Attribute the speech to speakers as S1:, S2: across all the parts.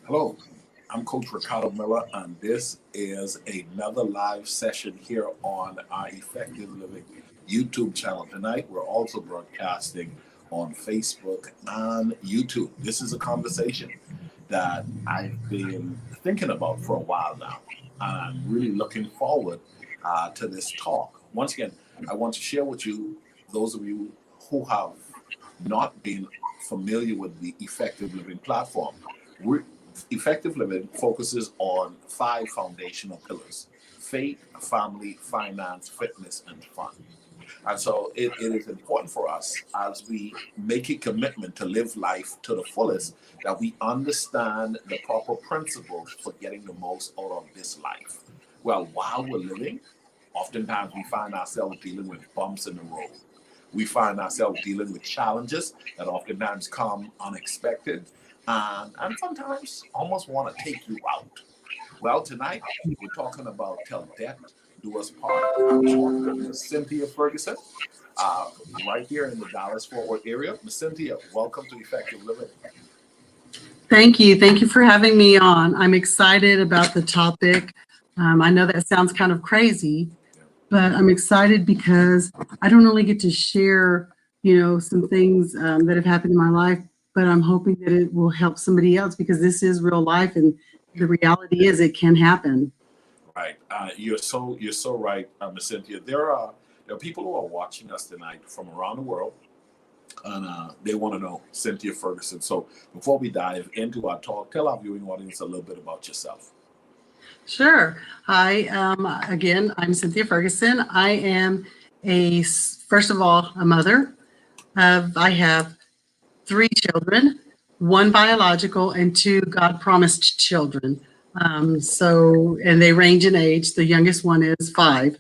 S1: Hello, I'm Coach Ricardo Miller, and this is another live session here on our Effective Living YouTube channel. Tonight, we're also broadcasting on Facebook and YouTube. This is a conversation that I've been thinking about for a while now, and I'm really looking forward to this talk. Once again, I want to share with you, those of you who have not been familiar with the Effective Living platform. Effective Living focuses on 5 foundational pillars: faith, family, finance, fitness, and fun. And so it is important for us, as we make a commitment to live life to the fullest, that we understand the proper principles for getting the most out of this life. Well, while we're living, oftentimes we find ourselves dealing with bumps in the road. We find ourselves dealing with challenges that oftentimes come unexpected, and sometimes almost want to take you out. Well, tonight we're talking about Till Death Do Us Part. I'm talking with Miss Cynthia Ferguson, right here in the Dallas-Fort Worth area. Miss Cynthia, welcome to Effective Living.
S2: Thank you. Thank you for having me on. I'm excited about the topic. I know that sounds kind of crazy, but I'm excited because I don't only get to share, some things that have happened in my life, but I'm hoping that it will help somebody else, because this is real life, and the reality is it can happen.
S1: Right. You're so right, Miss Cynthia. There are people who are watching us tonight from around the world, and they want to know Cynthia Ferguson. So before we dive into our talk, tell our viewing audience a little bit about yourself.
S2: Sure. Hi. Again, I'm Cynthia Ferguson. I am first of all, a mother. I have 3 children, 1 biological and 2 God-promised children. And they range in age. The youngest one is 5.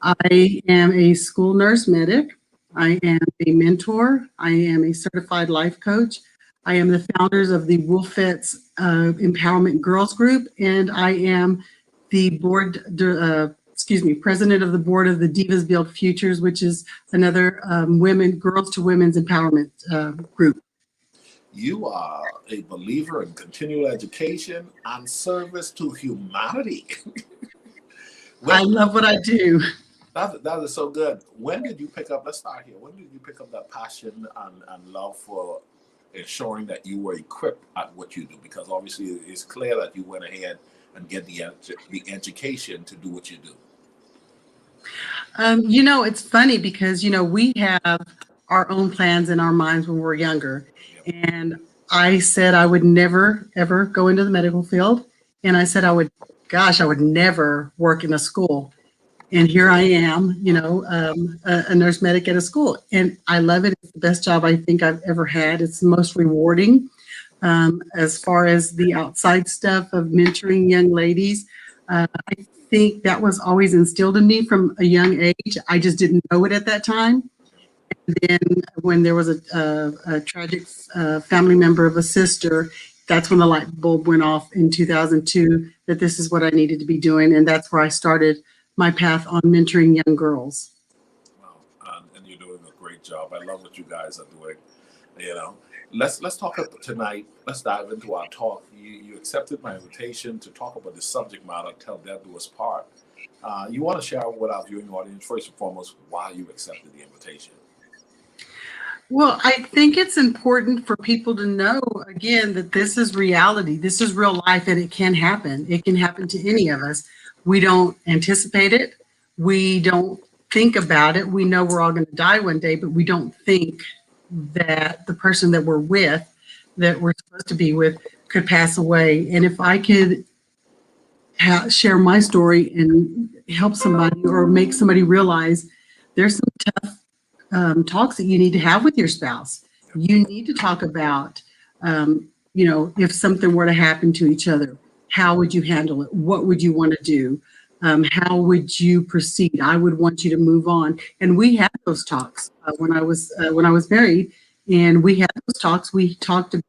S2: I am a school nurse medic. I am a mentor. I am a certified life coach. I am the founders of the Wolfettes Empowerment Girls Group, and I am the president of the board of the Divas Build Futures, which is another girls to women's empowerment group.
S1: You are a believer in continual education and service to humanity.
S2: I love what I do.
S1: That is so good. When did you pick up, let's start here, when did you pick up that passion and love for ensuring that you were equipped at what you do? Because obviously it's clear that you went ahead and get the education to do what you do.
S2: It's funny because, we have our own plans in our minds when we're younger. Yep. And I said I would never, ever go into the medical field. And I said I would never work in a school. And here I am, a nurse medic at a school. And I love it. It's the best job I think I've ever had. It's the most rewarding. As far as the outside stuff of mentoring young ladies, I think that was always instilled in me from a young age. I just didn't know it at that time. And then when there was a tragic family member of a sister, that's when the light bulb went off in 2002 that this is what I needed to be doing. And that's where I started my path on mentoring young girls.
S1: Wow, and you're doing a great job. I love what you guys are doing. Let's talk about tonight. Let's dive into our talk. You accepted my invitation to talk about the subject matter, Till Death Do Us Part. You want to share with our viewing audience, first and foremost, why you accepted the invitation?
S2: Well, I think it's important for people to know, again, that this is reality. This is real life, and it can happen. It can happen to any of us. We don't anticipate it. We don't think about it. We know we're all going to die one day, but we don't think that the person that we're with, that we're supposed to be with, could pass away. And if I could share my story and help somebody or make somebody realize there's some tough talks that you need to have with your spouse. You need to talk about, if something were to happen to each other, how would you handle it? What would you want to do? How would you proceed? I would want you to move on. And we had those talks when I was married, and we had those talks. We talked about,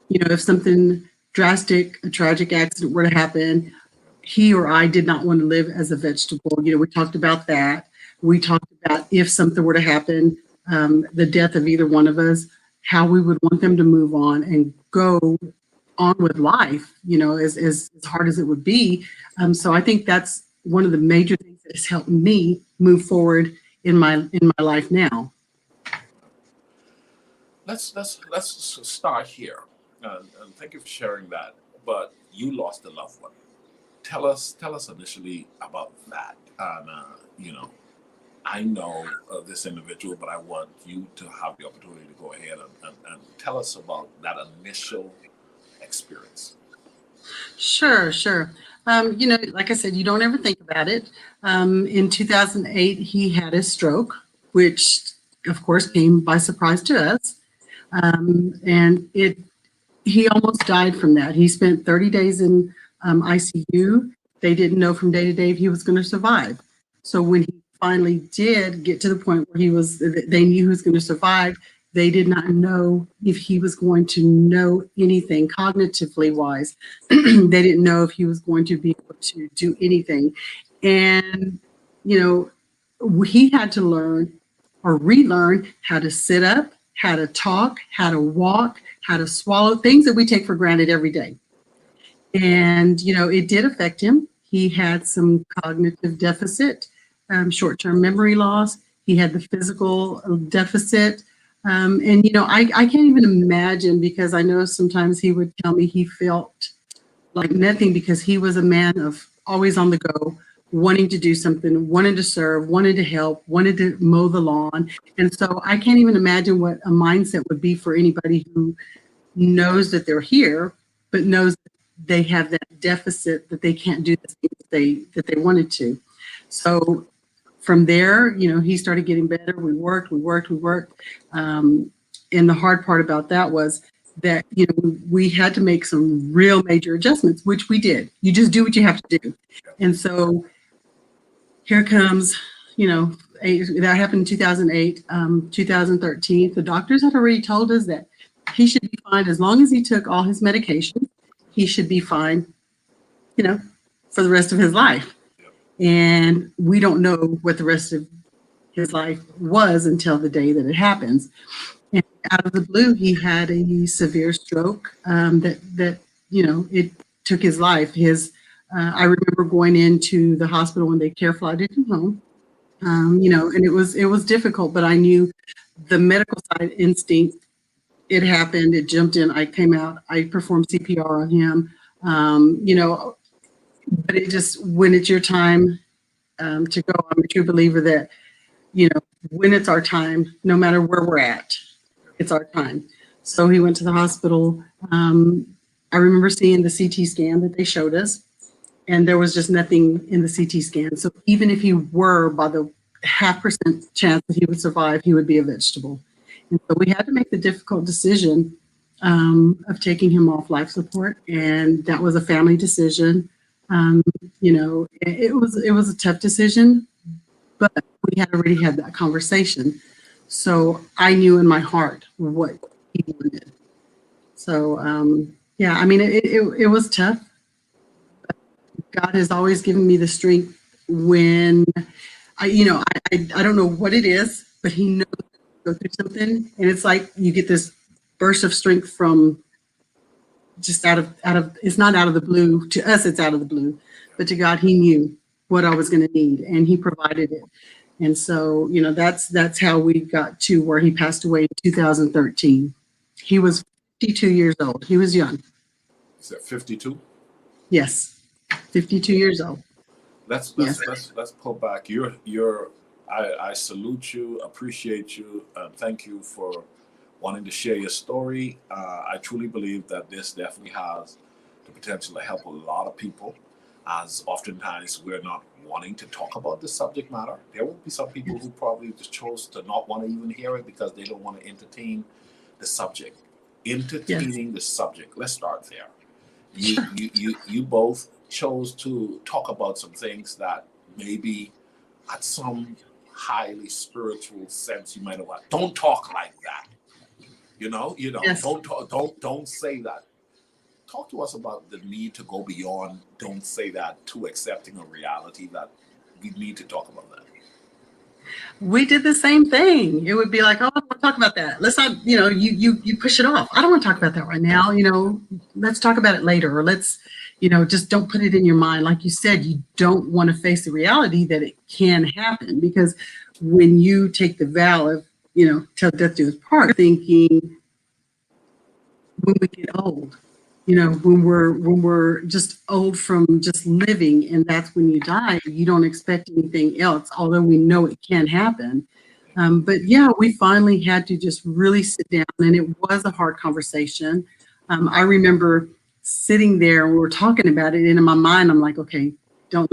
S2: if something drastic, a tragic accident were to happen, he or I did not want to live as a vegetable. We talked about that. We talked about if something were to happen, the death of either one of us, how we would want them to move on and go on with life, as hard as it would be. So I think that's one of the major things that has helped me move forward in my life now.
S1: Let's start here, and thank you for sharing that. But you lost a loved one. Tell us initially about that. And I know this individual, but I want you to have the opportunity to go ahead and tell us about that initial experience.
S2: Sure, sure. Like I said, you don't ever think about it. In 2008, he had a stroke, which of course came by surprise to us. And he almost died from that. He spent 30 days in ICU. They didn't know from day to day if he was going to survive. So when he finally did get to the point where they knew he was going to survive, they did not know if he was going to know anything cognitively wise. They didn't know if he was going to be able to do anything. And, he had to learn or relearn how to sit up, how to talk, how to walk, how to swallow, things that we take for granted every day. And, it did affect him. He had some cognitive deficit, short-term memory loss. He had the physical deficit. And, I can't even imagine, because I know sometimes he would tell me he felt like nothing, because he was a man of always on the go, wanting to do something, wanting to serve, wanting to help, wanted to mow the lawn. And so I can't even imagine what a mindset would be for anybody who knows that they're here, but knows that they have that deficit, that they can't do the things that they wanted to. So from there, he started getting better. We worked. And the hard part about that was that, we had to make some real major adjustments, which we did. You just do what you have to do. And so here comes, that happened in 2008, 2013. The doctors had already told us that he should be fine as long as he took all his medication. He should be fine, for the rest of his life. And we don't know what the rest of his life was until the day that it happens. And out of the blue, he had a severe stroke that it took his life. I remember going into the hospital when they care flighted him home. And it was difficult, but I knew the medical side instinct. It happened. It jumped in. I came out. I performed CPR on him. But it just, when it's your time to go, I'm a true believer that, when it's our time, no matter where we're at, it's our time. So he went to the hospital. I remember seeing the CT scan that they showed us, and there was just nothing in the CT scan. So even if he were by the 0.5% chance that he would survive, he would be a vegetable. And so we had to make the difficult decision of taking him off life support, and that was a family decision. It was a tough decision, but we had already had that conversation. So I knew in my heart what he wanted. So it was tough. God has always given me the strength when I don't know what it is, but he knows to go through something. And it's like you get this burst of strength from just out of, it's not out of the blue. To us, it's out of the blue. But to God, he knew what I was going to need, and he provided it. And so, that's how we got to where he passed away in 2013. He was 52 years old. He was young.
S1: Is that 52?
S2: Yes, 52 years old.
S1: Let's pull back. I salute you, appreciate you, and thank you for wanting to share your story. I truly believe that this definitely has the potential to help a lot of people, as oftentimes we're not wanting to talk about the subject matter. There will be some people who probably just chose to not want to even hear it because they don't want to entertain the subject,
S2: Yes.
S1: entertaining the subject. Let's start there. You both chose to talk about some things that maybe at some highly spiritual sense you might have like, don't talk like that.
S2: Yes.
S1: Don't say that. Talk to us about the need to go beyond don't say that to accepting a reality that we need to talk about that.
S2: We did the same thing. It would be like, oh, I don't want to talk about that. Let's not, you push it off. I don't want to talk about that right now. Let's talk about it later, or let's, just don't put it in your mind. Like you said, you don't want to face the reality that it can happen, because when you take the vow of, till death do us part, thinking when we get old, when we're just old from just living, and that's when you die, you don't expect anything else, although we know it can happen. But yeah, we finally had to just really sit down, and it was a hard conversation. I remember sitting there and we were talking about it, and in my mind, I'm like, okay, don't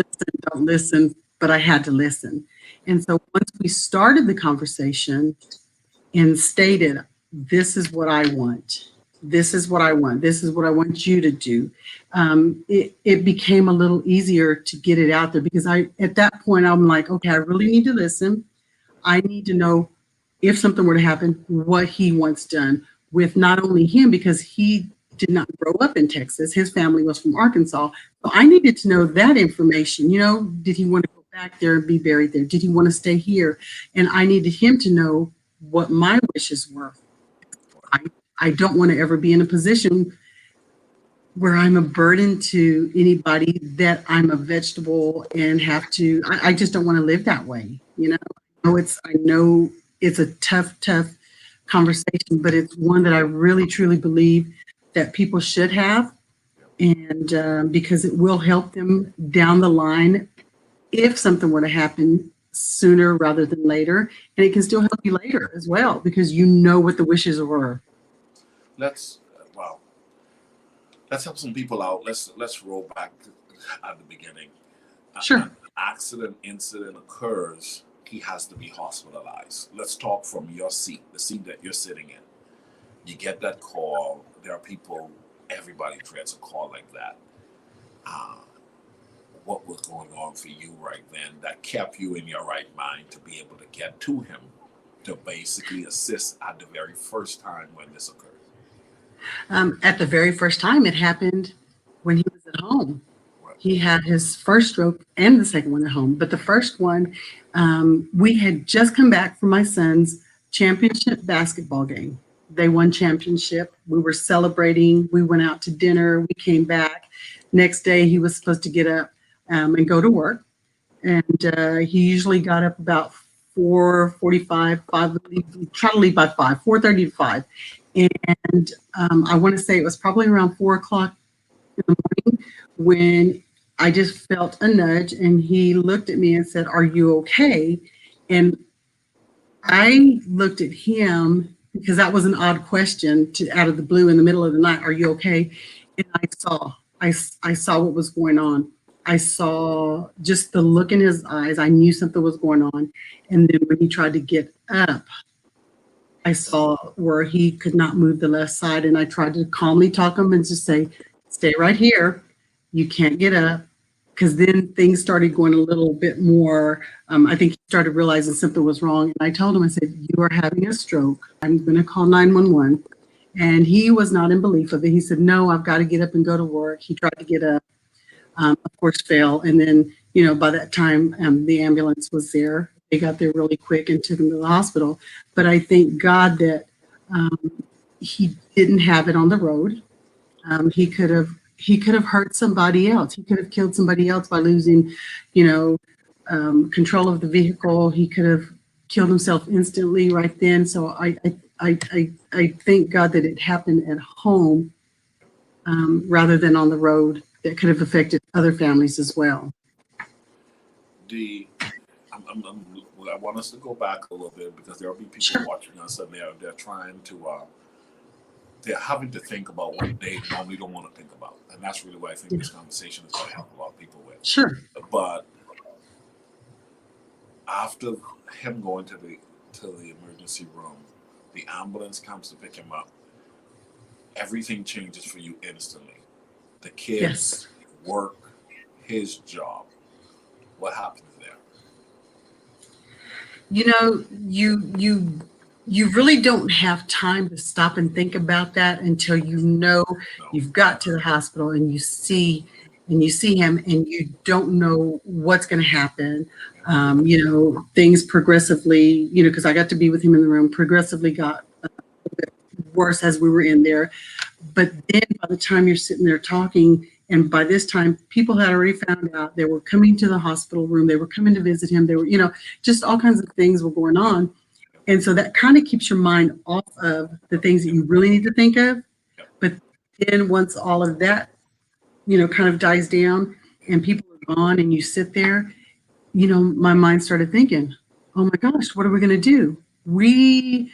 S2: listen, but I had to listen. And so once we started the conversation and stated, this is what I want. This is what I want. This is what I want you to do. It became a little easier to get it out there, because at that point, I'm like, okay, I really need to listen. I need to know, if something were to happen, what he wants done with not only him, because he did not grow up in Texas. His family was from Arkansas. So I needed to know that information. Did he want to go back there and be buried there? Did he want to stay here? And I needed him to know what my wishes were. I don't want to ever be in a position where I'm a burden to anybody, that I'm a vegetable and have to, I just don't want to live that way. I know it's a tough conversation, but it's one that I really, truly believe that people should have. And because it will help them down the line if something were to happen sooner rather than later. And it can still help you later as well, because you know what the wishes were.
S1: Let's help some people out. Let's roll back at the beginning.
S2: Sure.
S1: An incident occurs. He has to be hospitalized. Let's talk from your seat, the seat that you're sitting in. You get that call. There are people, everybody dreads a call like that. What was going on for you right then that kept you in your right mind to be able to get to him to basically assist at the very first time when this occurred?
S2: At the very first time, it happened when he was at home. He had his first stroke and the second one at home. But the first one, we had just come back from my son's championship basketball game. They won championship. We were celebrating. We went out to dinner. We came back. Next day, he was supposed to get up and go to work. And he usually got up about 4:45, 5, try to leave by 5, 4:30 to 5. And I want to say it was probably around 4 o'clock in the morning when I just felt a nudge, and he looked at me and said, "Are you okay?" And I looked at him, because that was an odd question to out of the blue in the middle of the night. "Are you okay?" And I saw what was going on. I saw just the look in his eyes. I knew something was going on. And then when he tried to get up, I saw where he could not move the left side. And I tried to calmly talk him and just say, "Stay right here. You can't get up." Because then things started going a little bit more. I think he started realizing something was wrong. And I told him, I said, "You are having a stroke. I'm going to call 911. And he was not in belief of it. He said, "No, I've got to get up and go to work." He tried to get up, of course, fell. And then, by that time, the ambulance was there. They got there really quick and took him to the hospital. But I thank God that he didn't have it on the road. He could have hurt somebody else. He could have killed somebody else by losing, control of the vehicle. He could have killed himself instantly right then. So I thank God that it happened at home rather than on the road. That could have affected other families as well.
S1: I want us to go back a little bit, because there will be people
S2: Sure.
S1: watching us, and they're trying to they're having to think about what they normally don't want to think about, and that's really what I think this conversation is going to help a lot of people with.
S2: Sure.
S1: But after him going to the emergency room, the ambulance comes to pick him up, everything changes for you instantly. The kids,
S2: Yes.
S1: work, his job. What happens there?
S2: You know, you really don't have time to stop and think about that until you know
S1: No.
S2: you've got to the hospital and you see him and you don't know what's going to happen. You know, things progressively, you know, because I got to be with him in the room, progressively got worse as we were in there. But then by the time you're sitting there talking, and by this time, people had already found out, they were coming to the hospital room, they were coming to visit him, they were, you know, just all kinds of things were going on. And so that kind of keeps your mind off of the things that you really need to think of. But then once all of that, you know, kind of dies down and people are gone and you sit there, you know, my mind started thinking, oh my gosh, what are we going to do? You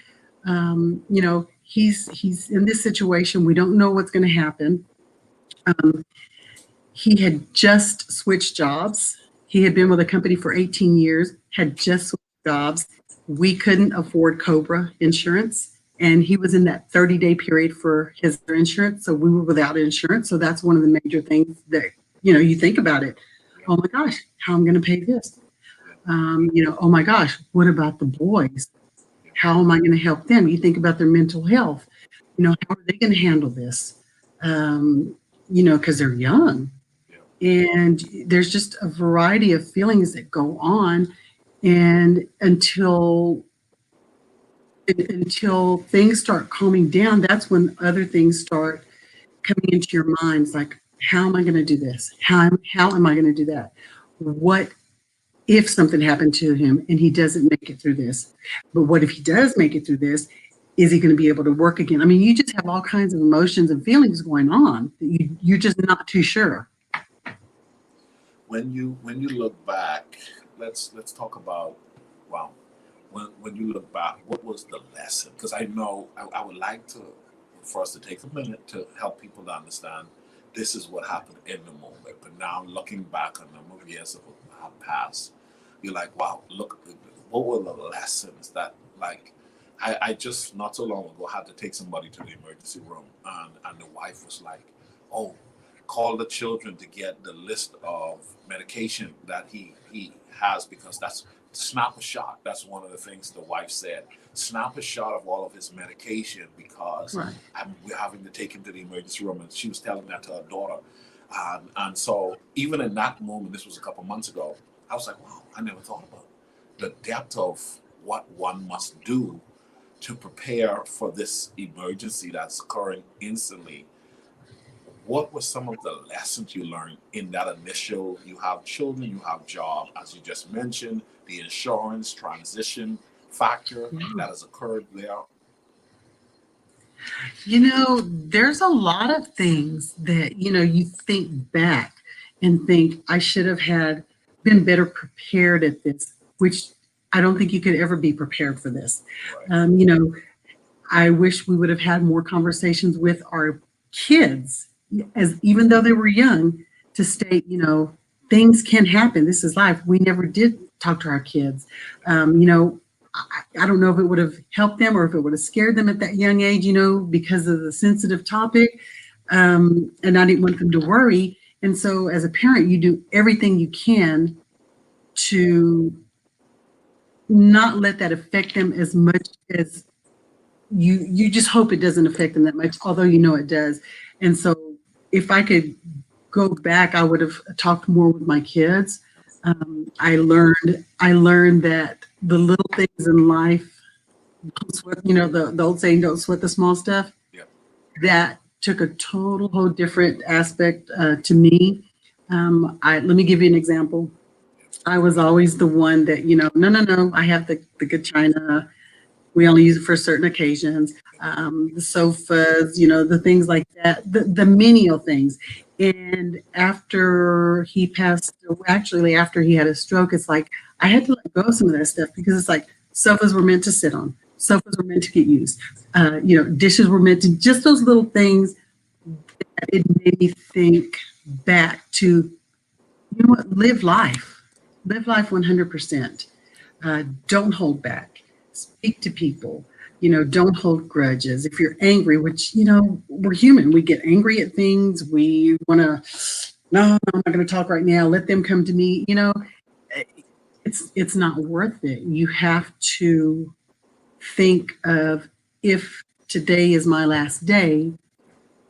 S2: know, he's in this situation. We don't know what's going to happen. Um, he had just switched jobs. He had been with a company for 18 years, had just switched jobs. We couldn't afford Cobra insurance, and he was in that 30-day period for his insurance. So we were without insurance. So that's one of the major things that, you know, you think about it. Oh my gosh, how am I going to pay this? You know, oh my gosh, what about the boys? How am I going to help them? You think about their mental health. You know, how are they going to handle this? You know, because they're young. And there's just a variety of feelings that go on. And until things start calming down, that's when other things start coming into your minds, like, how am I going to do this? How am I going to do that? What if something happened to him and he doesn't make it through this? But what if he does make it through this? Is he going to be able to work again? I mean, you just have all kinds of emotions and feelings going on that you're just not too sure.
S1: When you look back, let's talk about, wow, when you look back, what was the lesson? Because I know I would like to for us to take a minute to help people to understand this is what happened in the moment. But now looking back on a number of years that have passed, you're like, wow, look, what were the lessons that, like, I just not so long ago had to take somebody to the emergency room, and the wife was like, oh, call the children to get the list of medication that he has, because that's snap a shot. That's one of the things the wife said. Snap a shot of all of his medication because
S2: Right.
S1: we're having to take him to the emergency room. And she was telling that to her daughter. And so even in that moment, this was a couple months ago, I was like, wow, I never thought about the depth of what one must do to prepare for this emergency that's occurring instantly. What were some of the lessons you learned in that initial, you have children, you have job, as you just mentioned, the insurance transition factor that has occurred there?
S2: You know, there's a lot of things that, you know, you think back and think, I should have been better prepared at this, which I don't think you could ever be prepared for this.
S1: Right.
S2: You know, I wish we would have had more conversations with our kids, as even though they were young, to state, you know, things can happen. This is life. We never did talk to our kids. You know, I don't know if it would have helped them or if it would have scared them at that young age, you know, because of the sensitive topic. And I didn't want them to worry. And so as a parent, you do everything you can to not let that affect them as much as you just hope it doesn't affect them that much, although you know it does. And so if I could go back, I would have talked more with my kids. I learned that the little things in life, don't sweat, you know, the old saying, don't sweat the small stuff.
S1: Yeah.
S2: That took a whole different aspect to me. Let me give you an example. I was always the one that, you know, no, I have the good china. We only use it for certain occasions. The sofas, you know, the things like that, the menial things. And after he passed, actually after he had a stroke, it's like I had to let go of some of that stuff because it's like sofas were meant to sit on, sofas were meant to get used. You know, dishes were meant to, just those little things. That it made me think back to, you know what, live life 100%. Don't hold back. Speak to people. don't hold grudges. If you're angry, which, we're human, we get angry at things. We want to, no, I'm not going to talk right now. Let them come to me. It's not worth it. You have to think of, if today is my last day,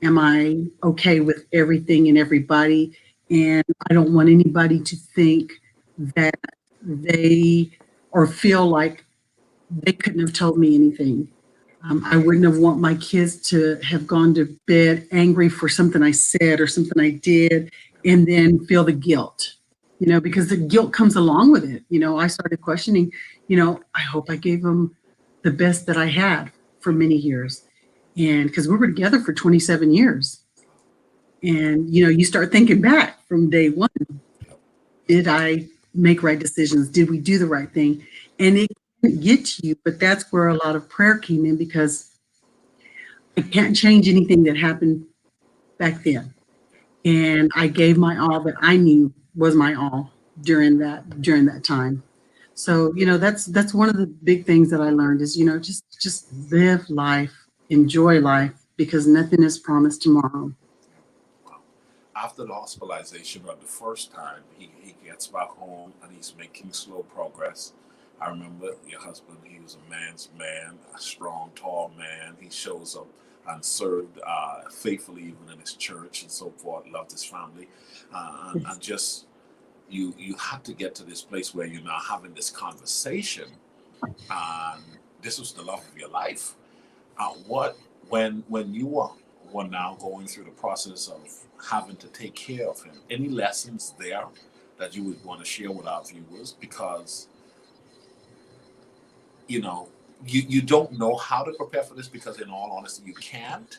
S2: am I okay with everything and everybody? And I don't want anybody to think that they or feel like they couldn't have told me anything. I wouldn't have want my kids to have gone to bed angry for something I said or something I did, and then feel the guilt, because the guilt comes along with it. I started questioning, I hope I gave them the best that I had for many years. And because we were together for 27 years. And, you start thinking back from day one. Did I make right decisions? Did we do the right thing? And it can't get to you, but that's where a lot of prayer came in, because I can't change anything that happened back then. And I gave my all that I knew was my all during that time. So, that's one of the big things that I learned is, just live life, enjoy life, because nothing is promised tomorrow.
S1: After the hospitalization, or the first time, he gets back home and he's making slow progress. I remember your husband, he was a man's man, a strong, tall man. He shows up and served faithfully even in his church and so forth, loved his family. And just, you had to get to this place where you're now having this conversation, and this was the love of your life. When you were now going through the process of having to take care of him, any lessons there that you would want to share with our viewers? Because you don't know how to prepare for this, because in all honesty you can't.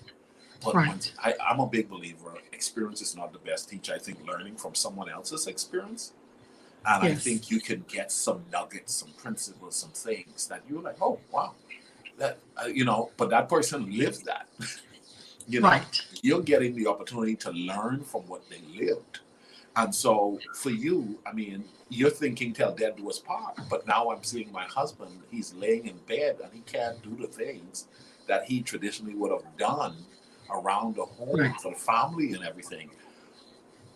S1: But
S2: Right.
S1: I'm a big believer, experience is not the best teacher. I think learning from someone else's experience, and I
S2: Yes.
S1: think you can get some nuggets, some principles, some things that you're like, oh wow, that but that person lives that.
S2: Right.
S1: You're getting the opportunity to learn from what they lived. And so for you, I mean, you're thinking till death do us part. But now I'm seeing my husband, he's laying in bed and he can't do the things that he traditionally would have done around the home
S2: Right.
S1: for the family and everything.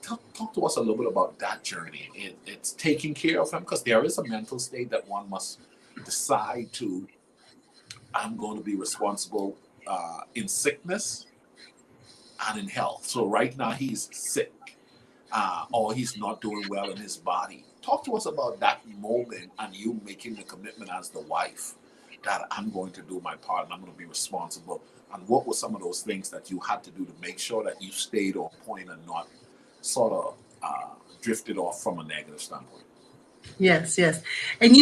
S1: Talk to us a little bit about that journey. It's taking care of him, because there is a mental state that one must decide to, I'm going to be responsible in sickness and in health. So right now he's sick, or he's not doing well in his body. Talk to us about that moment and you making the commitment as the wife that I'm going to do my part and I'm going to be responsible. And what were some of those things that you had to do to make sure that you stayed on point and not sort of drifted off from a negative standpoint?
S2: Yes, yes. And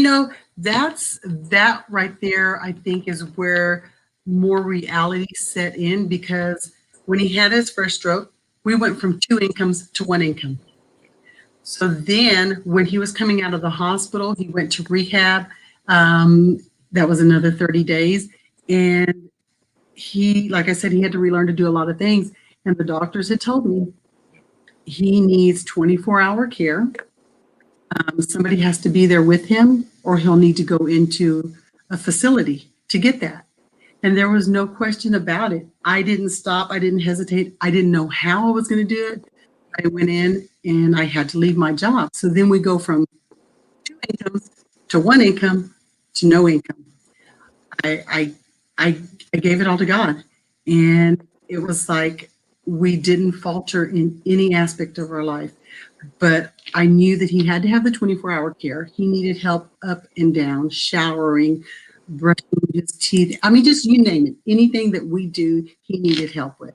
S2: that right there, I think, is where more reality set in, because when he had his first stroke, we went from two incomes to one income. So then when he was coming out of the hospital, he went to rehab. That was another 30 days. And he, like I said, he had to relearn to do a lot of things. And the doctors had told me he needs 24-hour care. Somebody has to be there with him, or he'll need to go into a facility to get that. And there was no question about it. I didn't stop. I didn't hesitate. I didn't know how I was going to do it. I went in and I had to leave my job. So then we go from two incomes to one income to no income. I, I gave it all to God. And it was like we didn't falter in any aspect of our life. But I knew that he had to have the 24-hour care. He needed help up and down, showering, brushing his teeth. I mean, just you name it. Anything that we do, he needed help with.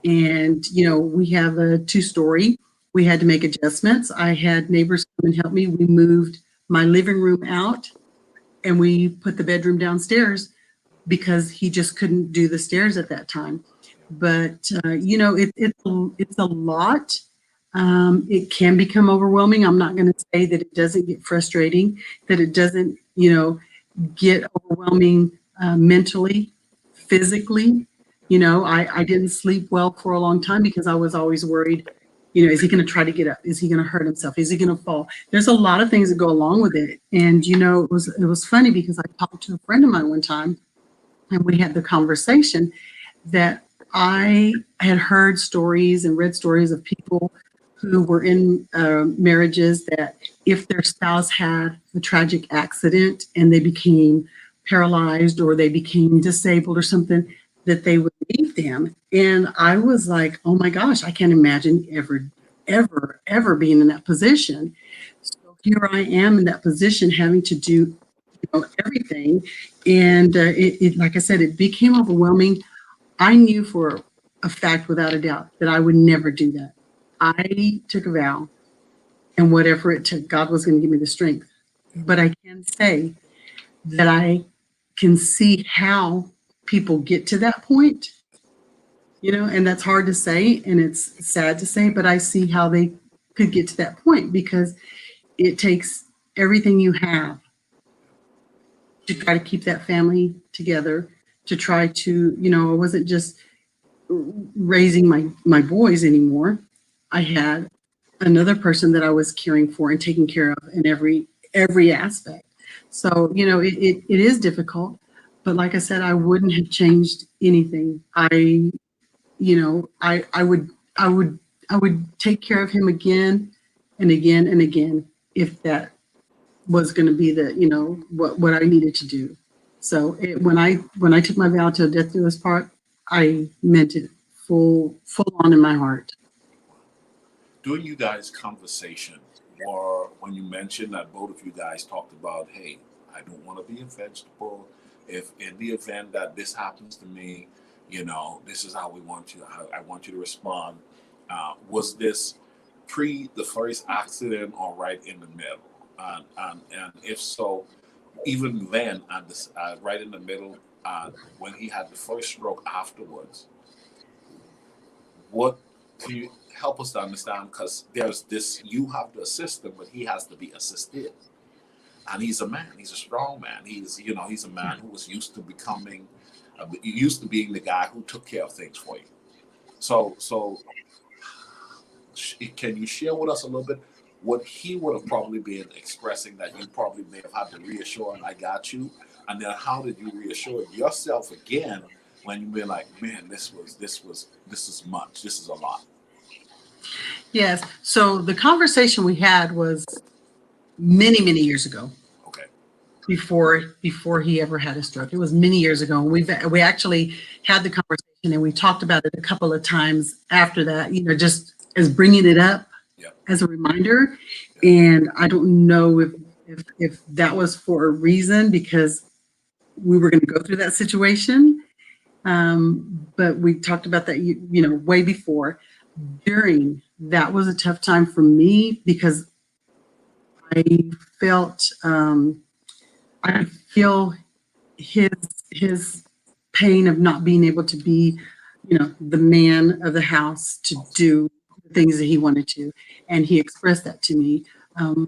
S2: And, we have a 2-story. We had to make adjustments. I had neighbors come and help me. We moved my living room out and we put the bedroom downstairs because he just couldn't do the stairs at that time. But, it's a lot. It can become overwhelming. I'm not going to say that it doesn't get frustrating, that it doesn't, get overwhelming mentally, physically. I didn't sleep well for a long time because I was always worried, is he going to try to get up? Is he going to hurt himself? Is he going to fall? There's a lot of things that go along with it. And, it was funny because I talked to a friend of mine one time and we had the conversation that I had heard stories and read stories of people who were in marriages that if their spouse had a tragic accident and they became paralyzed or they became disabled or something, that they would leave them. And I was like, oh my gosh, I can't imagine ever being in that position. So here I am in that position having to do everything. And like I said, it became overwhelming. I knew for a fact, without a doubt, that I would never do that. I took a vow, and whatever it took, God was going to give me the strength. But I can say that I can see how people get to that point, and that's hard to say, and it's sad to say, but I see how they could get to that point because it takes everything you have to try to keep that family together, to try to, I wasn't just raising my boys anymore. I had another person that I was caring for and taking care of in every aspect. So, it is difficult, but like I said, I wouldn't have changed anything. I would take care of him again and again and again if that was going to be what I needed to do. So when I took my vow to death do us part, I meant it full on in my heart.
S1: During you guys' conversation, or when you mentioned that both of you guys talked about, hey, I don't want to be a vegetable. If in the event that this happens to me, this is how we want you. I want you to respond. Was this pre the first accident or right in the middle? And if so, even then, at this, right in the middle, when he had the first stroke afterwards, what can you help us to understand? Because there's this, you have to assist him, but he has to be assisted. And he's a man. He's a strong man. He's a man who was used to being the guy who took care of things for you. So can you share with us a little bit what he would have probably been expressing that you probably may have had to reassure him, I got you, and then how did you reassure yourself again when you were like, man, this is much, this is a lot?
S2: Yes. So the conversation we had was many years ago.
S1: Okay.
S2: Before he ever had a stroke. It was many years ago. And we actually had the conversation and we talked about it a couple of times after that, just as bringing it up as a reminder. And I don't know if that was for a reason because we were going to go through that situation. But we talked about that, way before. During that was a tough time for me because I felt, I feel his pain of not being able to be, the man of the house to do the things that he wanted to. And he expressed that to me.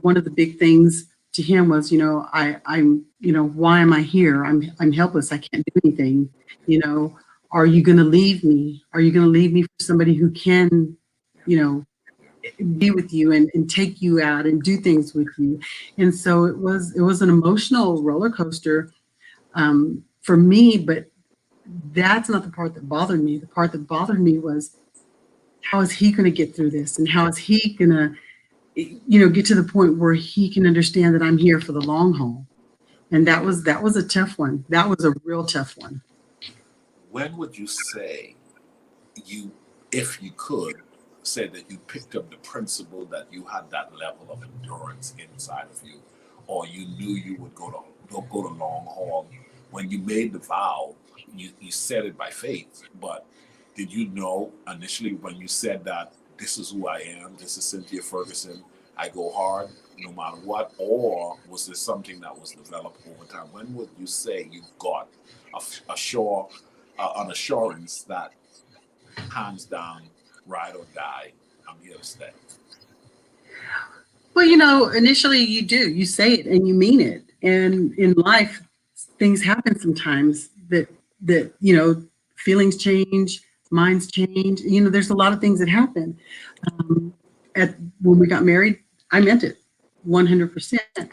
S2: One of the big things to him was, I'm, why am I here? I'm helpless. I can't do anything. Are you going to leave me? Are you going to leave me for somebody who can, be with you and take you out and do things with you? And so it was an emotional roller coaster for me, but that's not the part that bothered me. The part that bothered me was, how is he going to get through this? And how is he going to, get to the point where he can understand that I'm here for the long haul? And that was a tough one. That was a real tough one.
S1: When would you say if you could, say that you picked up the principle that you had that level of endurance inside of you, or you knew you would go to long haul? When you made the vow, you said it by faith, but did you know initially when you said that this is who I am, this is Cynthia Ferguson, I go hard no matter what, or was this something that was developed over time? When would you say you got an assurance that hands down, ride or die, I'm here to stay?
S2: Well, initially you say it and you mean it. And in life, things happen sometimes that, feelings change, minds change. There's a lot of things that happen. When we got married, I meant it 100%.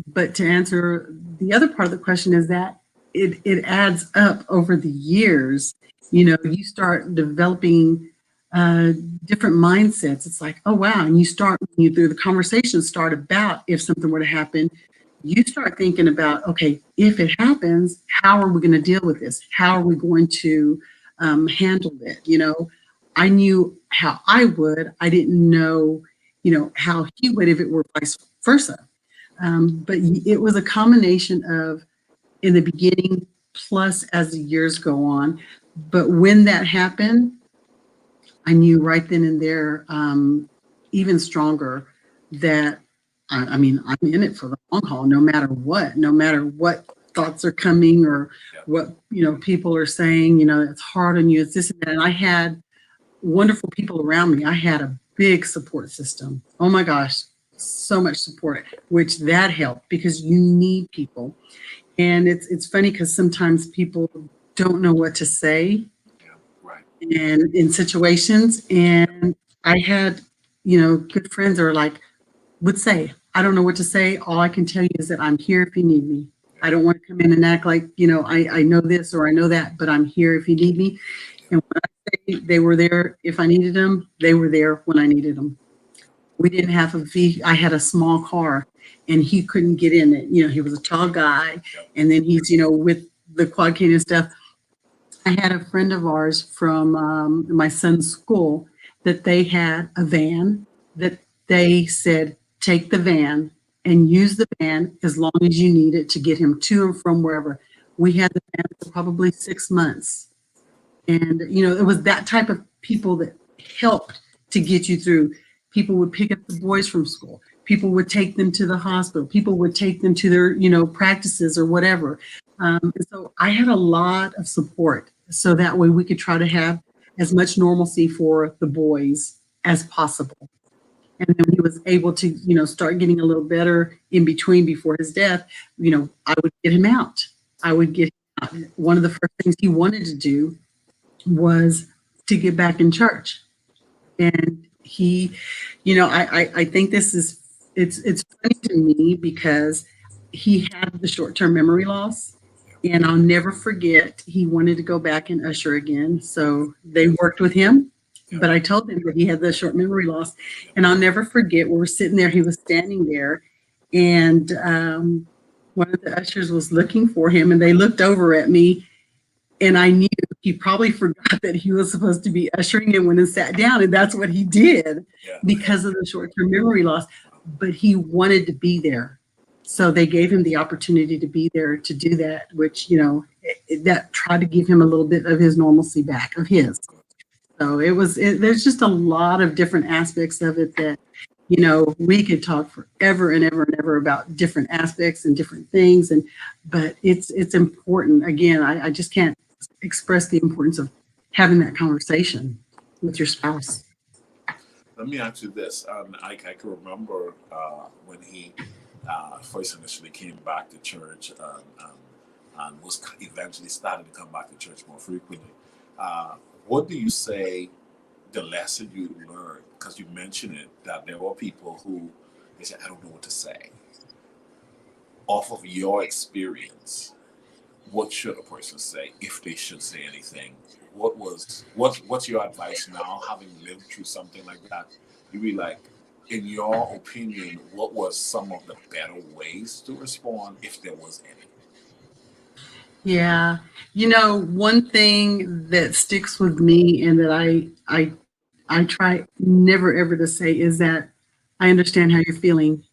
S2: But to answer the other part of the question is that it adds up over the years. You know, you start developing uh, different mindsets. It's like, oh wow, and you start you through the conversation start about if something were to happen, you start thinking about, okay, if it happens, how are we going to deal with this? How are we going to handle it? You know, I knew how I would. I didn't know, you know, how he would if it were vice versa. But it was a combination of in the beginning, plus as the years go on. But when that happened, I knew right then and there, even stronger, that I mean, I'm in it for the long haul, no matter what thoughts are coming or
S1: Yeah.
S2: what, you know, people are saying, you know, it's hard on you, it's this and that. And I had wonderful people around me. I had a big support system. Oh my gosh, so much support, which that helped because you need people. And it's funny because sometimes people don't know what to say
S1: Yeah. Right.
S2: and in situations. And I had, you know, good friends that are like, would say, I don't know what to say. All I can tell you is that I'm here if you need me. I don't want to come in and act like, you know, I know this or I know that, but I'm here if you need me. And when I say they were there if I needed them, they were there when I needed them. We didn't have a vehicle. I had a small car and he couldn't get in it. You know, he was a tall guy. And then he's, you know, with the quad cane and stuff. I had a friend of ours from my son's school that they had a van that they said, take the van and use the van as long as you need it to get him to and from wherever. We had the van for probably 6 months. And, you know, it was that type of people that helped to get you through. People would pick up the boys from school. People would take them to the hospital. People would take them to their, you know, practices or whatever. And so I had a lot of support. So that way we could try to have as much normalcy for the boys as possible. And then he was able to, you know, start getting a little better in between before his death. You know, I would get him out. I would get him out. One of the first things he wanted to do was to get back in church. And he, you know, I think this is it's funny to me because he had the short-term memory loss. And I'll never forget, he wanted to go back and usher again. So they worked with him, but I told him that he had the short memory loss. And I'll never forget, we were sitting there, he was standing there, and one of the ushers was looking for him, and they looked over at me, and I knew he probably forgot that he was supposed to be ushering and went and sat down. And that's what he did because of the short-term memory loss. But he wanted to be there. So they gave him the opportunity to be there to do that, which, you know, that tried to give him a little bit of his normalcy back, of his. So there's just a lot of different aspects of it that, you know, we could talk forever and ever and ever about different aspects and different things. But it's important. Again, I just can't express the importance of having that conversation with your spouse.
S1: Let me ask you this. I can remember when he first initially came back to church and was eventually started to come back to church more frequently. What do you say the lesson you learned? Because you mentioned it, that there were people who they said, I don't know what to say. Off of your experience, what should a person say if they should say anything? What's your advice now, having lived through something like that? You be like, in your opinion, what was some of the better ways to respond if there was any?
S2: Yeah. You know, one thing that sticks with me and that I try never ever to say is that I understand how you're feeling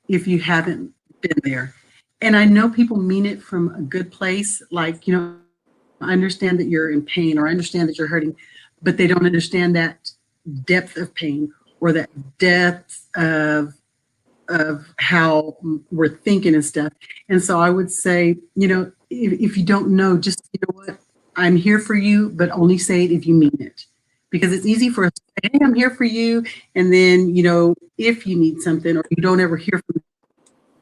S2: if you haven't been there. And I know people mean it from a good place, like, you know, I understand that you're in pain or I understand that you're hurting, but they don't understand that depth of pain or that depth of how we're thinking and stuff. And so I would say, you know, if you don't know, just, you know what, I'm here for you, but only say it if you mean it. Because it's easy for us to say, hey, I'm here for you. And then, you know, if you need something or you don't ever hear from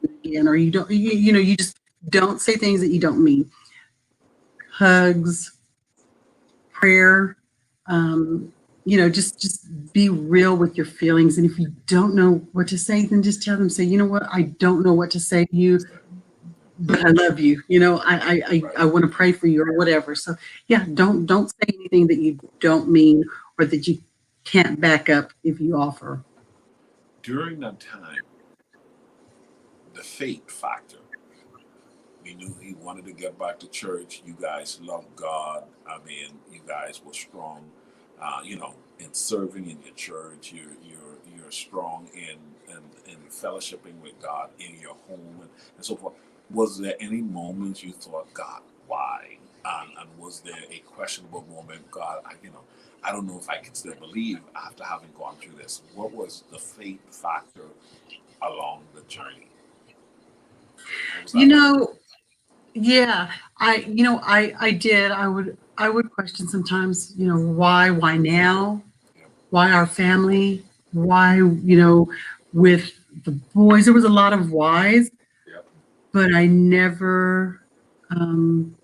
S2: them again, or you don't, you know, you just don't say things that you don't mean. Hugs, prayer, you know, just be real with your feelings. And if you don't know what to say, then just tell them, say, you know what, I don't know what to say to you, but I love you. I
S1: Right.
S2: want to pray for you or whatever. So yeah, don't say anything that you don't mean or that you can't back up if you offer.
S1: During that time, the faith factor. We knew he wanted to get back to church. You guys loved God. I mean, you guys were strong. In serving in your church, you're strong in fellowshipping with God in your home and so forth. Was there any moments you thought, God, why? And was there a questionable moment, God, I don't know if I can still believe after having gone through this. What was the faith factor along the journey? What was
S2: You
S1: that like?
S2: know, yeah, I did. I would question sometimes, why now?
S1: Yeah,
S2: Why our family? Why, with the boys? There was a lot of whys,
S1: yeah,
S2: but I never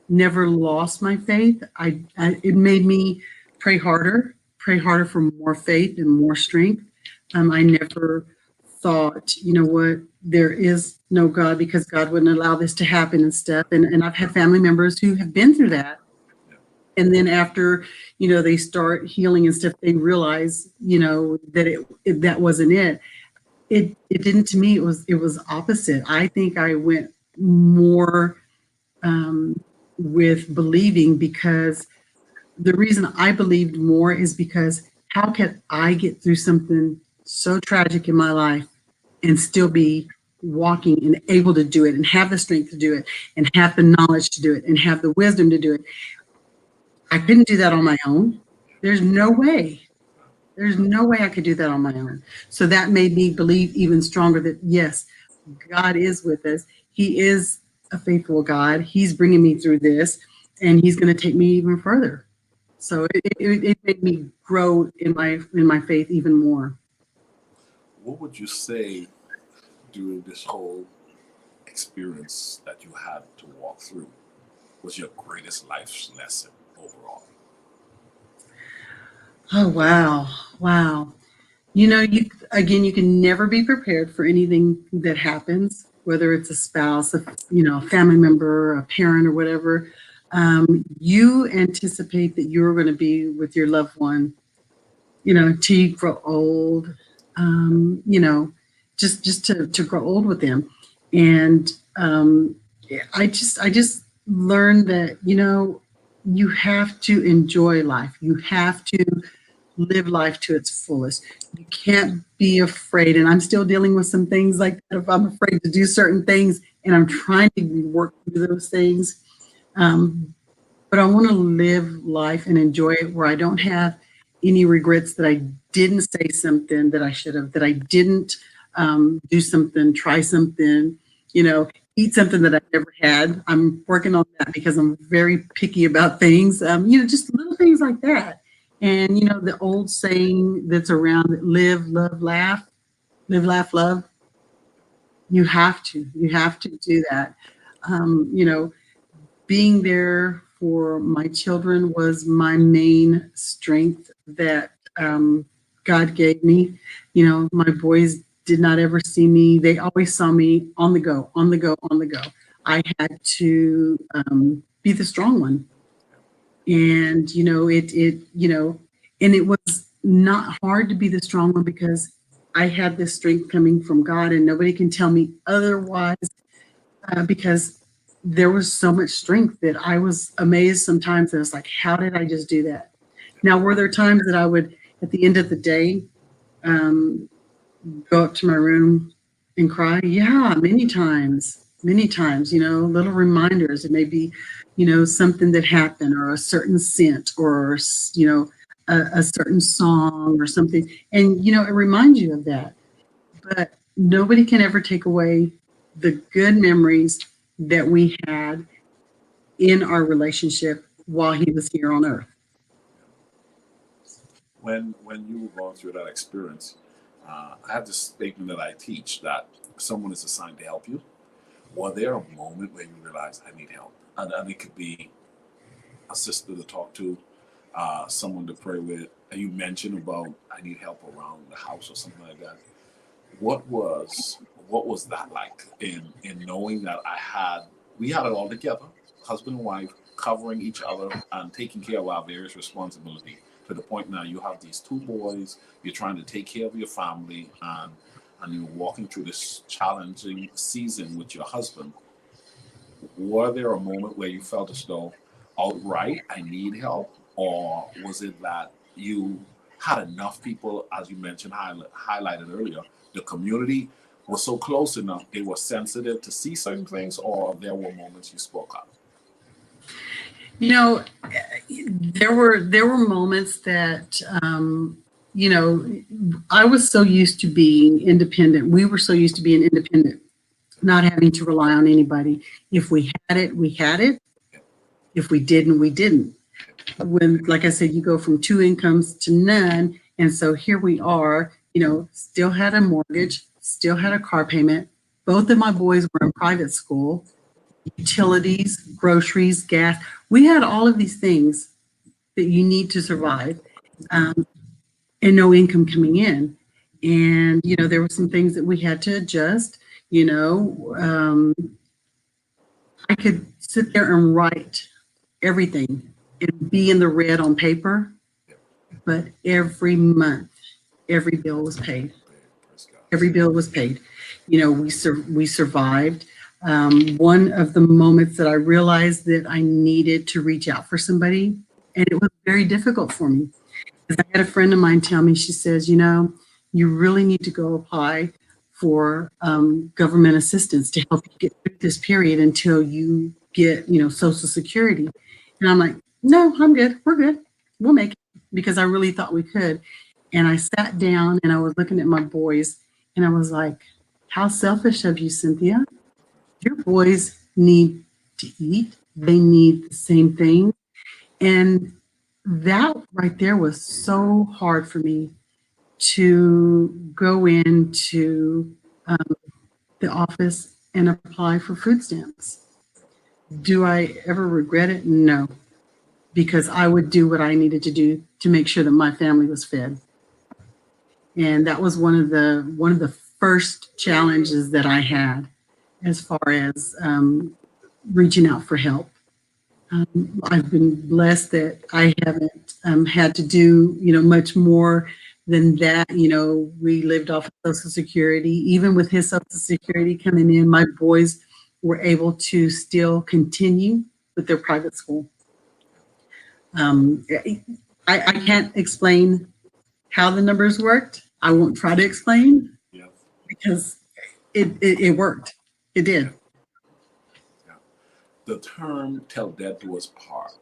S2: lost my faith. It made me pray harder for more faith and more strength. I never thought, you know what, there is no God because God wouldn't allow this to happen and stuff. And I've had family members who have been through that.
S1: yeah.
S2: And then after, they start healing and stuff, they realize, that that wasn't it. It didn't to me. It was opposite. I think I went more um, with believing because the reason I believed more is because how can I get through something so tragic in my life and still be walking and able to do it and have the strength to do it and have the knowledge to do it and have the wisdom to do it? I couldn't do that on my own. There's no way. There's no way I could do that on my own. So that made me believe even stronger that yes, God is with us. He is a faithful God. He's bringing me through this, and He's going to take me even further. So it made me grow in my faith even more.
S1: What would you say during this whole experience that you had to walk through was your greatest life lesson overall?
S2: Oh wow, wow. You can never be prepared for anything that happens, whether it's a spouse, a family member, a parent, or whatever. You anticipate that you're going to be with your loved one, till you grow old, just to grow old with them. And I just learned that, you have to enjoy life. You have to live life to its fullest. You can't be afraid. And I'm still dealing with some things like that. If I'm afraid to do certain things and I'm trying to work through those things. Um, but I want to live life and enjoy it where I don't have any regrets that I didn't say something that I should have, that I didn't do something, try something, you know, eat something that I've never had. I'm working on that because I'm very picky about things, just little things like that. And, the old saying that's around that live, laugh, love, you have to do that. You know, being there for my children was my main strength that God gave me. My boys did not ever see me. They always saw me on the go, on the go, on the go. I had to be the strong one. And, and it was not hard to be the strong one because I had this strength coming from God and nobody can tell me otherwise because there was so much strength that I was amazed sometimes. And I was like, how did I just do that? Now, were there times that I would, at the end of the day, um, go up to my room and cry? Yeah, many times, little reminders. It may be, something that happened or a certain scent or, a certain song or something. And, it reminds you of that. But nobody can ever take away the good memories that we had in our relationship while he was here on earth.
S1: When you were going through that experience, I have this statement that I teach that someone is assigned to help you. Was there a moment where you realized I need help? And it could be a sister to talk to, someone to pray with. And you mentioned about I need help around the house or something like that. What was what was that like in knowing that I had we had it all together, husband and wife, covering each other and taking care of our various responsibilities. To the point now, you have these two boys. You're trying to take care of your family, and you're walking through this challenging season with your husband. Were there a moment where you felt as though, outright, I need help? Or was it that you had enough people, as you mentioned, highlighted earlier, the community was so close enough, they were sensitive to see certain things, or there were moments you spoke up?
S2: You know, there were moments that I was so used to being independent. We were so used to being independent, not having to rely on anybody. If we had it, we had it. If we didn't, we didn't. When, like I said, you go from two incomes to none. And so here we are, still had a mortgage, still had a car payment. Both of my boys were in private school, utilities, groceries, gas. We had all of these things that you need to survive, and no income coming in. And, there were some things that we had to adjust. I could sit there and write everything and be in the red on paper, but every month, every bill was paid. Every bill was paid. We survived. One of the moments that I realized that I needed to reach out for somebody, and it was very difficult for me, because I had a friend of mine tell me, she says, you really need to go apply for government assistance to help you get through this period until you get, Social Security. And I'm like, no, I'm good. We're good. We'll make it, because I really thought we could. And I sat down and I was looking at my boys and I was like, how selfish of you, Cynthia. Your boys need to eat. They need the same thing. And that right there was so hard for me to go into the office and apply for food stamps. Do I ever regret it? No, because I would do what I needed to do to make sure that my family was fed. And that was one of the first challenges that I had, as far as reaching out for help. I've been blessed that I haven't had to do, much more than that. We lived off of Social Security. Even with his Social Security coming in, my boys were able to still continue with their private school. I can't explain how the numbers worked. I won't try to explain, because it worked. It did.
S1: The term "till death do us part."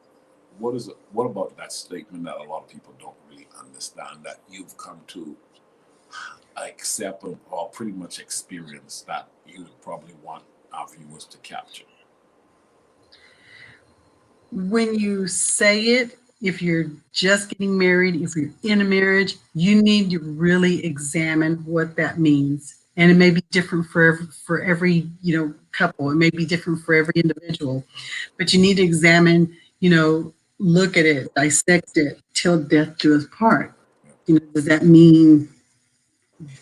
S1: What is it? What about that statement that a lot of people don't really understand, that you've come to accept or pretty much experience, that you probably want our viewers to capture?
S2: When you say it, if you're just getting married, if you're in a marriage, you need to really examine what that means. And it may be different for every couple. It may be different for every individual, but you need to examine, look at it, dissect it, till death do us part. Does that mean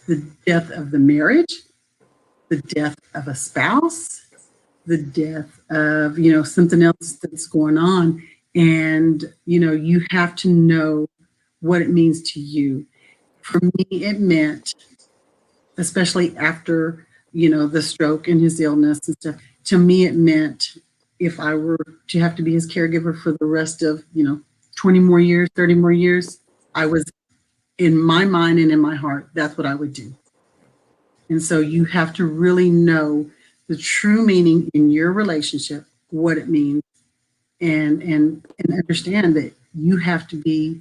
S2: the death of the marriage, the death of a spouse, the death of, something else that's going on? And, you have to know what it means to you. For me, it meant, especially after, the stroke and his illness and stuff, to me, it meant, if I were to have to be his caregiver for the rest of, 20 more years, 30 more years, I was, in my mind and in my heart, that's what I would do. And so you have to really know the true meaning in your relationship, what it means, and understand that you have to be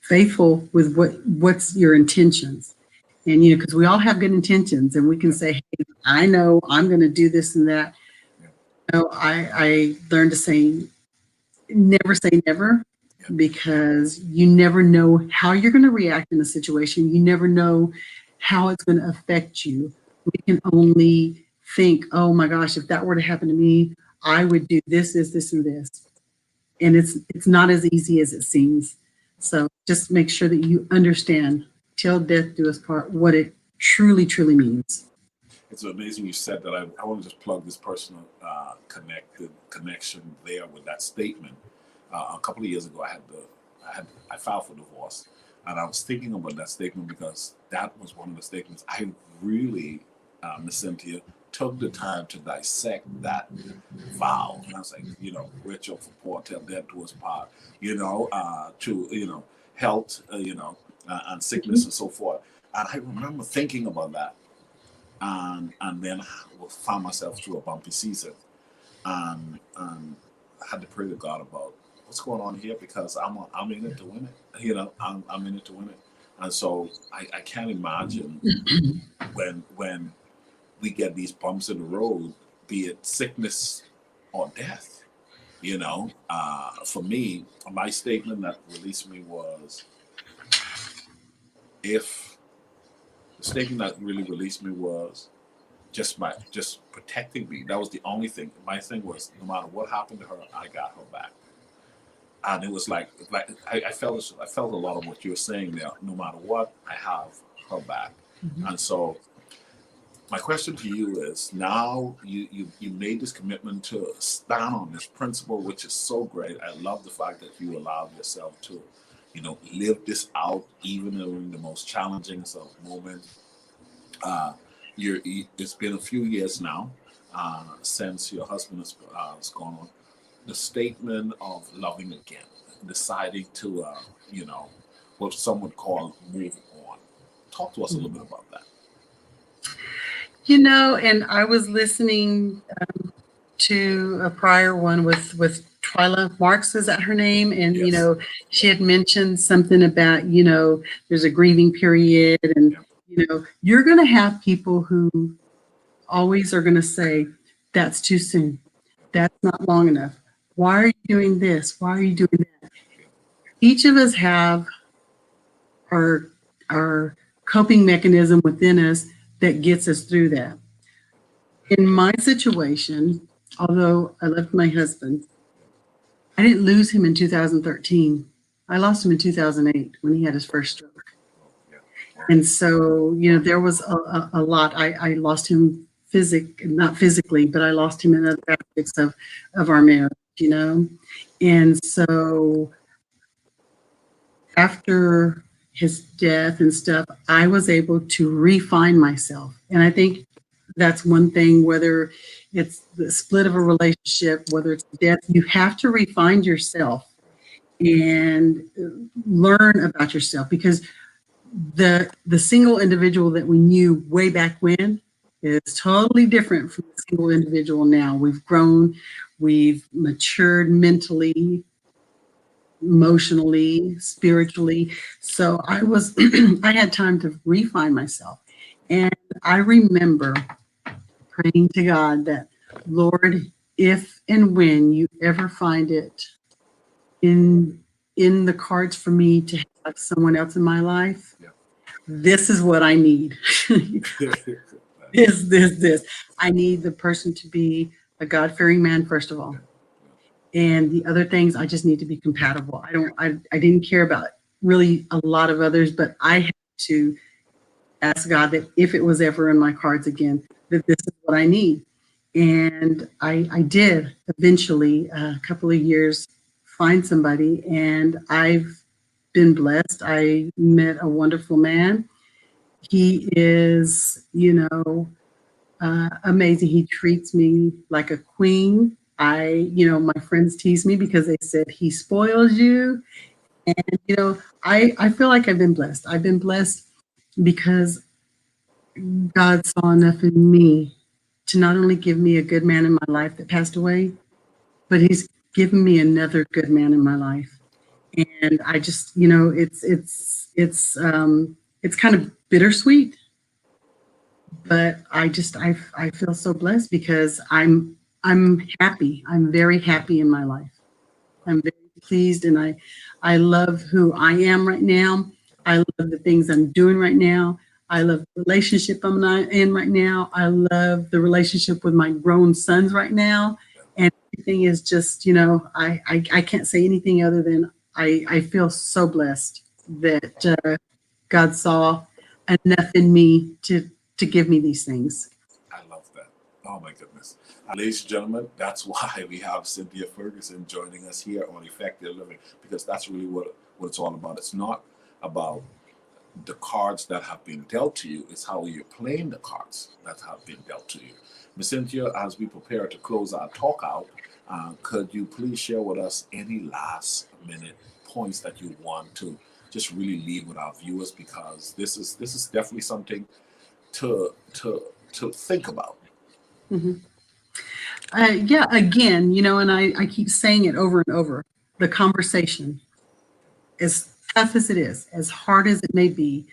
S2: faithful with what's your intentions. And, because we all have good intentions, and we can say, hey, I know I'm going to do this and that. I learned to say, never say never, because you never know how you're going to react in a situation. You never know how it's going to affect you. We can only think, oh my gosh, if that were to happen to me, I would do this, and this. And it's not as easy as it seems. So just make sure that you understand, till death do us part, what it truly, truly means.
S1: It's amazing you said that. I want to just plug this personal connection there with that statement. A couple of years ago, I filed for divorce, and I was thinking about that statement because that was one of the statements I really, Miss Cynthia, took the time to dissect that vow. And I was like, rich or for poor, till death do us part. To health, and sickness and so forth. And I remember thinking about that, and then I found myself through a bumpy season, and I had to pray to God about what's going on here because I'm in it to win it. I'm in it to win it, and so I can't imagine when we get these bumps in the road, be it sickness or death. For me, my statement that released me was, if the statement that really released me was just protecting me. That was the only thing. My thing was, no matter what happened to her, I got her back. And it was like I felt a lot of what you were saying there. No matter what, I have her back. Mm-hmm. And so my question to you is, now you made this commitment to stand on this principle, which is so great. I love the fact that you allowed yourself to, live this out even during the most challenging of moments. It's been a few years now since your husband has gone on. The statement of loving again, deciding to, what some would call move on. Talk to us a little bit about that.
S2: And I was listening to a prior one with Twyla Marks, is that her name? And,
S1: yes.
S2: She had mentioned something about, there's a grieving period, and, you're going to have people who always are going to say, that's too soon. That's not long enough. Why are you doing this? Why are you doing that? Each of us have our coping mechanism within us that gets us through that. In my situation, although I left my husband, I didn't lose him in 2013. I lost him in 2008 when he had his first stroke. And so, there was a lot. I lost him not physically, but I lost him in other aspects of our marriage, And so after his death and stuff, I was able to refine myself. And I think that's one thing, whether it's the split of a relationship, whether it's death, you have to refine yourself and learn about yourself, because the single individual that we knew way back when is totally different from the single individual now. We've grown, we've matured mentally, emotionally, spiritually. So I had time to refine myself. And I remember praying to God that, Lord, if and when you ever find it in the cards for me to have someone else in my life, this is what I need. This. I need the person to be a God-fearing man, first of all. And the other things, I just need to be compatible. I didn't care about really a lot of others, but I had to ask God that if it was ever in my cards again, that this is what I need. And I did eventually, a couple of years, find somebody, and I've been blessed. I met a wonderful man. He is, amazing. He treats me like a queen. My friends tease me because they said he spoils you. And, I feel like I've been blessed. I've been blessed because God saw enough in me to not only give me a good man in my life that passed away, but he's given me another good man in my life. And I just, it's kind of bittersweet, but I feel so blessed because I'm happy. I'm very happy in my life. I'm very pleased, and I love who I am right now. I love the things I'm doing right now. I love the relationship I'm in right now. I love the relationship with my grown sons right now. And everything is just, I can't say anything other than I feel so blessed that God saw enough in me to give me these things.
S1: Oh my goodness. Ladies and gentlemen, that's why we have Cynthia Ferguson joining us here on Effective Living, because that's really what it's all about. It's not about the cards that have been dealt to you, it's how you're playing the cards that have been dealt to you. Ms. Cynthia, as we prepare to close our talk out, could you please share with us any last minute points that you want to just really leave with our viewers, because this is definitely something to think about.
S2: Mhm. Yeah, again, and I keep saying it over and over, the conversation, as tough as it is, as hard as it may be,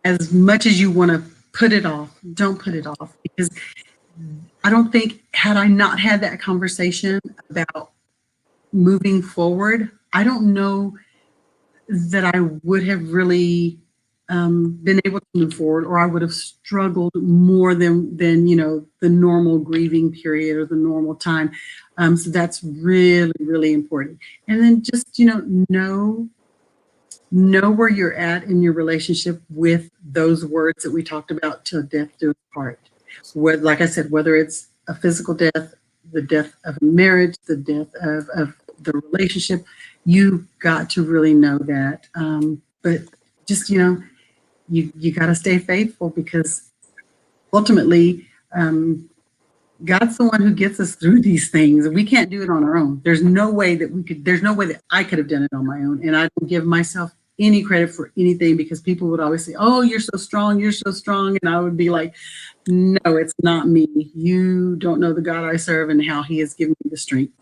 S2: as much as you want to put it off, don't put it off, because I don't think, had I not had that conversation about moving forward, I don't know that I would have really been able to move forward, or I would have struggled more than the normal grieving period or the normal time. So that's really, really important. And then just know where you're at in your relationship with those words that we talked about, till death do us part. Like I said, whether it's a physical death, the death of a marriage, the death of the relationship, you got to really know that. But just, you got to stay faithful, because ultimately, God's the one who gets us through these things. We can't do it on our own. There's no way that I could have done it on my own. And I don't give myself any credit for anything, because people would always say, "Oh, you're so strong. You're so strong." And I would be like, "No, it's not me. You don't know the God I serve and how he has given me the strength."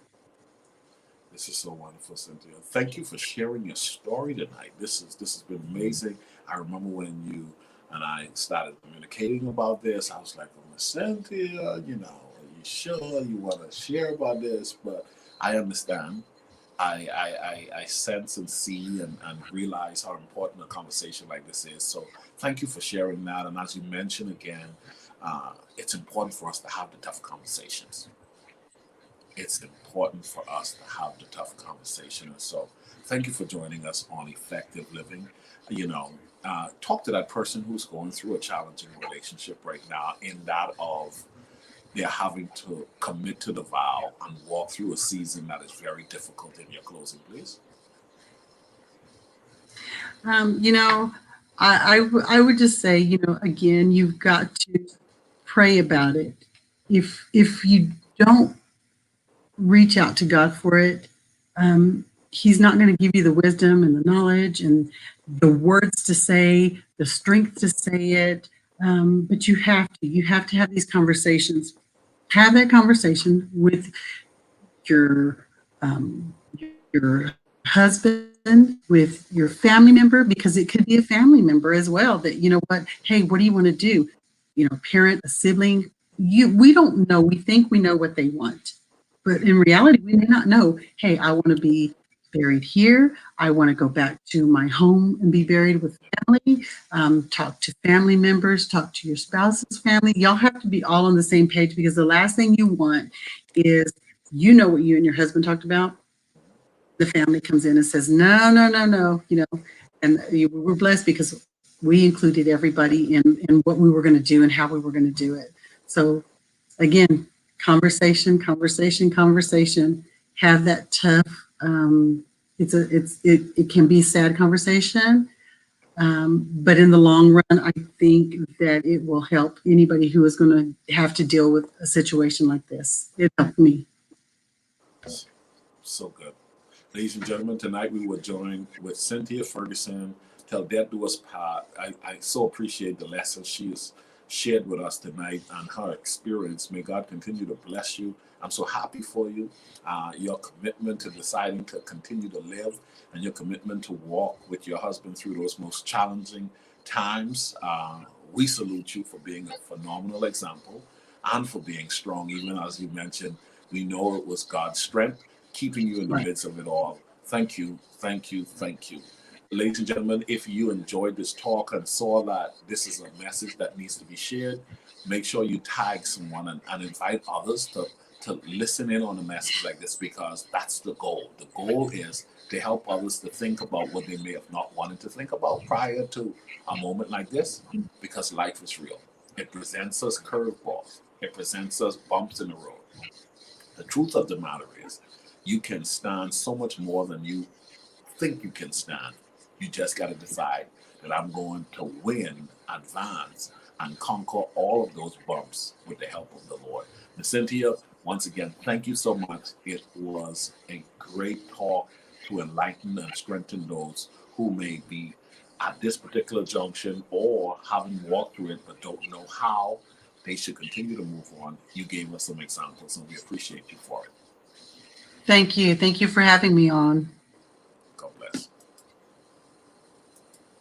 S1: This is so wonderful, Cynthia. Thank you for sharing your story tonight. This has been amazing. I remember when you and I started communicating about this, I was like, "Oh, Miss Cynthia, are you sure you want to share about this?" But I understand. I sense and see and realize how important a conversation like this is. So thank you for sharing that. And as you mentioned again, it's important for us to have the tough conversations. It's important for us to have the tough conversation. So thank you for joining us on Effective Living. Talk to that person who's going through a challenging relationship right now, in that of they're having to commit to the vow and walk through a season that is very difficult. In your closing, please.
S2: Um, you know, I would just say, again, you've got to pray about it. If you don't reach out to God for it, he's not going to give you the wisdom and the knowledge and the words to say, the strength to say it. But you have to have these conversations. Have that conversation with your your husband, with your family member, because it could be a family member as well. That, what, hey, what do you want to do? Parent, a sibling. We don't know. We think we know what they want, but in reality, we may not know. Hey, I want to be buried here. I want to go back to my home and be buried with family. Talk to family members. Talk to your spouse's family. Y'all have to be all on the same page, because the last thing you want is, what you and your husband talked about. The family comes in and says, no, no, no, no, and we're blessed because we included everybody in what we were going to do and how we were going to do it. So again, conversation, conversation, conversation. Have that tough. It can be sad conversation, but in the long run, I think that it will help anybody who is going to have to deal with a situation like this. It helped me.
S1: So good. Ladies and gentlemen, tonight we were joined with Cynthia Ferguson, Till Death Do Us Part. I so appreciate the lessons she has shared with us tonight and her experience. May God continue to bless you. I'm so happy for you. Your commitment to deciding to continue to live, and your commitment to walk with your husband through those most challenging times. We salute you for being a phenomenal example and for being strong, even as you mentioned. We know it was God's strength keeping you in the
S2: Right.
S1: midst of it all. Thank you, thank you, thank you. Ladies and gentlemen, if you enjoyed this talk and saw that this is a message that needs to be shared, make sure you tag someone and invite others to listen in on a message like this, because that's the goal. The goal is to help others to think about what they may have not wanted to think about prior to a moment like this, because life is real. It presents us curveballs. It presents us bumps in the road. The truth of the matter is, you can stand so much more than you think you can stand. You just got to decide that I'm going to win, advance, and conquer all of those bumps with the help of the Lord. Ms. Cynthia, once again, thank you so much. It was a great talk to enlighten and strengthen those who may be at this particular junction or having walked through it but don't know how they should continue to move on. You gave us some examples, and we appreciate you for it.
S2: Thank you. Thank you for having me on.